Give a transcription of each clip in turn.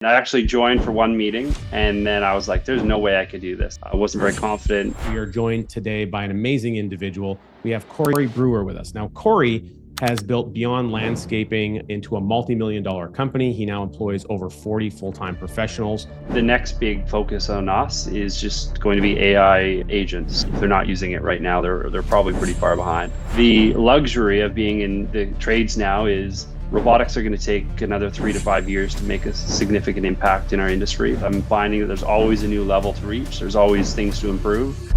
I actually joined for one meeting and then I was like, there's no way I could do this. I wasn't very confident. We are joined today by an amazing individual. We have Cory Brewer with us. Now, Cory has built Beyond Landscaping into a multi-million-dollar company. He now employs over 40 full-time professionals. The next big focus on us is just going to be AI agents. If they're not using it right now, they're probably pretty far behind. The luxury of being in the trades now is robotics are going to take another 3 to 5 years to make a significant impact in our industry. I'm finding that there's always a new level to reach. There's always things to improve.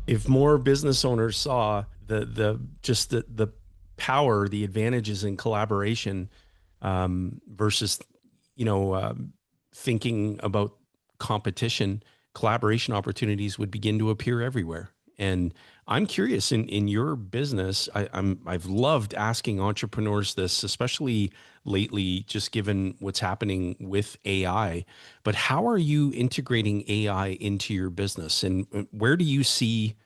If more business owners saw the power, the advantages in collaboration versus thinking about competition, collaboration opportunities would begin to appear everywhere. And I'm curious in your business, I've loved asking entrepreneurs this, especially lately, just given what's happening with AI. But how are you integrating AI into your business, and where do you see,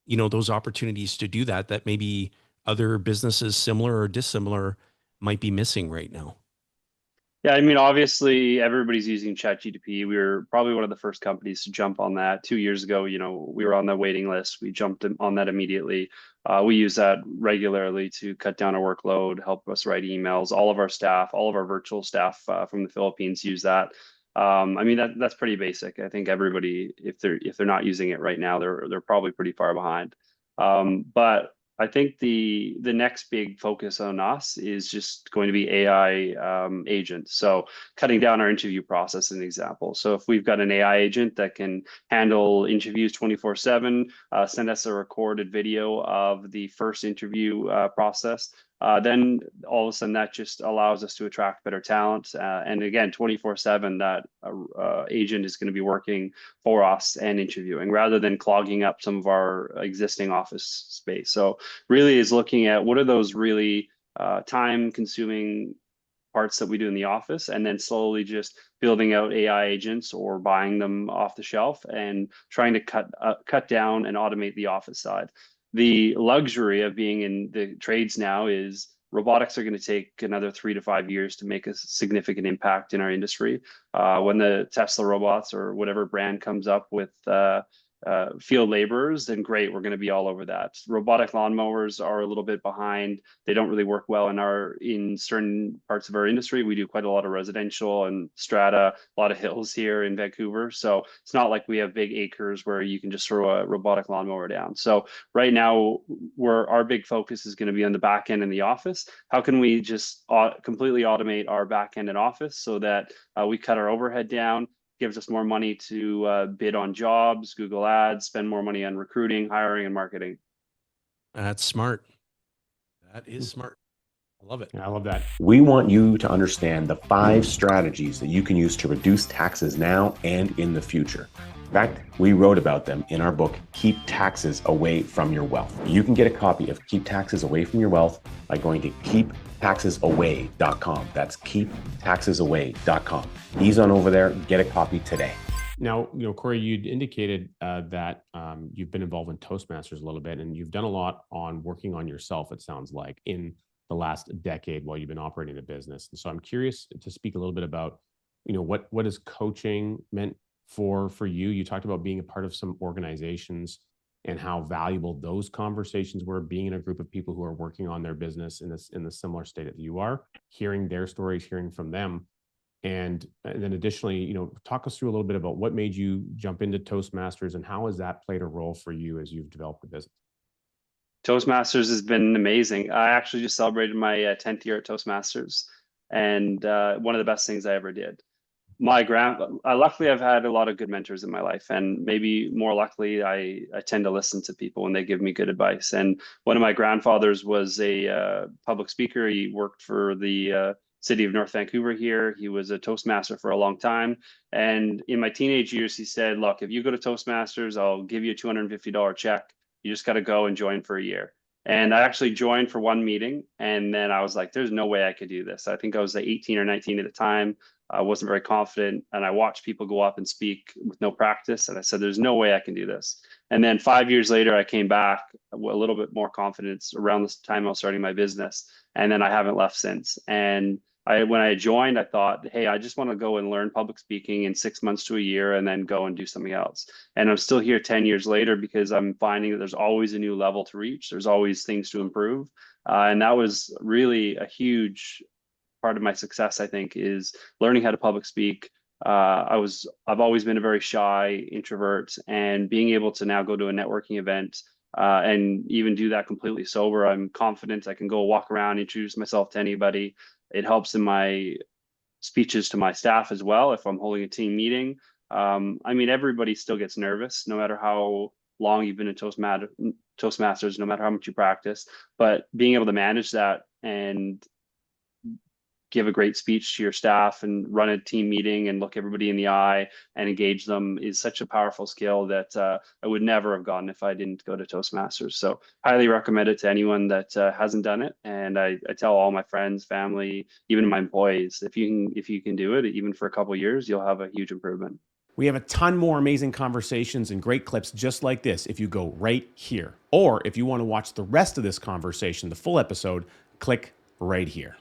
those opportunities to do that maybe other businesses similar or dissimilar might be missing right now? Yeah, I mean, obviously everybody's using ChatGPT. We were probably one of the first companies to jump on that 2 years ago. We were on the waiting list. We jumped on that immediately. We use that regularly to cut down our workload, help us write emails. All of our staff, all of our virtual staff from the Philippines use that. I mean, that's pretty basic. I think everybody, if they're not using it right now, they're probably pretty far behind. But I think the next big focus on us is just going to be AI agents. So cutting down our interview process, an example. So if we've got an AI agent that can handle interviews 24/7, send us a recorded video of the first interview process, then all of a sudden that just allows us to attract better talent. And again, 24/7, that agent is going to be working for us and interviewing rather than clogging up some of our existing office space. So really is looking at what are those really time consuming parts that we do in the office, and then slowly just building out AI agents or buying them off the shelf and trying to cut down and automate the office side. The luxury of being in the trades now is robotics are going to take another 3 to 5 years to make a significant impact in our industry. When the Tesla robots or whatever brand comes up with field laborers, then great, we're going to be all over that. Robotic lawnmowers are a little bit behind. They don't really work well in certain parts of our industry. We do quite a lot of residential and strata, a lot of hills here in Vancouver. So it's not like we have big acres where you can just throw a robotic lawnmower down. So right now, our big focus is going to be on the back end in the office. How can we just completely automate our back end in office so that we cut our overhead down, gives us more money to bid on jobs, Google Ads, spend more money on recruiting, hiring, and marketing. That's smart. That is smart. I love it. Yeah, I love that. We want you to understand the 5 strategies that you can use to reduce taxes now and in the future. In fact, we wrote about them in our book, Keep Taxes Away from Your Wealth. You can get a copy of Keep Taxes Away from Your Wealth by going to keeptaxesaway.com. That's keeptaxesaway.com. Ease on over there, get a copy today. Now, Cory, you'd indicated that you've been involved in Toastmasters a little bit, and you've done a lot on working on yourself, it sounds like, in the last decade while you've been operating the business. And so I'm curious to speak a little bit about, what is coaching meant for you? You talked about being a part of some organizations and how valuable those conversations were, being in a group of people who are working on their business in the similar state that you are, hearing their stories, hearing from them. And then additionally, talk us through a little bit about what made you jump into Toastmasters and how has that played a role for you as you've developed the business? Toastmasters has been amazing. I actually just celebrated my 10th year at Toastmasters, and one of the best things I ever did. Luckily, I've had a lot of good mentors in my life, and maybe more luckily, I tend to listen to people when they give me good advice. And one of my grandfathers was a public speaker. He worked for the city of North Vancouver here. He was a Toastmaster for a long time. And in my teenage years, he said, look, if you go to Toastmasters, I'll give you a $250 check. You just got to go and join for a year. And I actually joined for one meeting. And then I was like, there's no way I could do this. I think I was 18 or 19 at the time. I wasn't very confident. And I watched people go up and speak with no practice. And I said, there's no way I can do this. And then 5 years later, I came back a little bit more confidence around this time I was starting my business. And then I haven't left since. And when I joined, I thought, hey, I just want to go and learn public speaking in 6 months to a year and then go and do something else. And I'm still here 10 years later because I'm finding that there's always a new level to reach. There's always things to improve. And that was really a huge part of my success, I think, is learning how to public speak. I've always been a very shy introvert, and being able to now go to a networking event and even do that completely sober, I'm confident I can go walk around, introduce myself to anybody. It helps in my speeches to my staff as well if I'm holding a team meeting. I mean, everybody still gets nervous, no matter how long you've been in Toastmasters, no matter how much you practice. But being able to manage that and give a great speech to your staff and run a team meeting and look everybody in the eye and engage them is such a powerful skill that I would never have gotten if I didn't go to Toastmasters. So highly recommend it to anyone that hasn't done it. And I tell all my friends, family, even my employees, if you can do it, even for a couple of years, you'll have a huge improvement. We have a ton more amazing conversations and great clips just like this if you go right here. Or if you want to watch the rest of this conversation, the full episode, click right here.